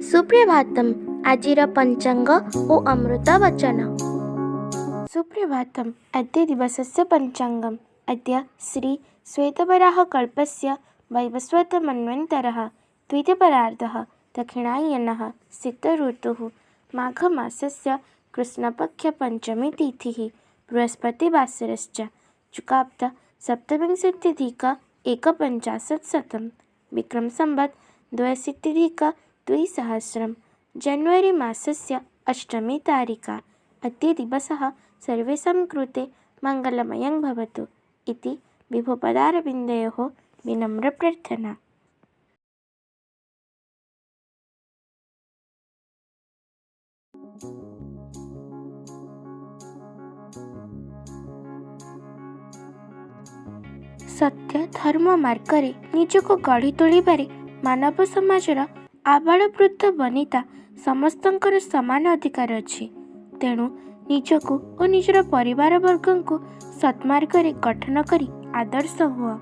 सुप्रभातम आजिर पंचांग ओ अमृत वचन। सुप्रभातम अद्य दिवसस्य पंचांगम। अद्य श्री श्वेतवराह कल्पस्य वैवस्वत मन्वन्तरः द्वितीयपरार्धः दक्षिणायनः शीत ऋतुः माघमासस्य कृष्णपक्ष पंचमी तिथिः बृहस्पतिवासरश्च चुकाप्त सप्तविंशत्यधिक एकपञ्चाशत्शतं विक्रम संवत् द्व्यशीत्यधिक द्विसहस्रं जनवरी मासस्य अष्टमी तारिका। अद्य दिवसः सर्वेषां कृते मङ्गलमयं भवतु इति विभुपदारविन्दयोः विनम्रप्रार्थना। सत्य धर्म मार्गरे निजको गढ़ी तोलिबारे मानव समाजर आबाल वृद्ध वनिता समस्तंकर समान अधिकार अछि। तेणु निजको और निजर परिवार वर्ग को सत्मार्गरे गठन करी आदर्श हुआ।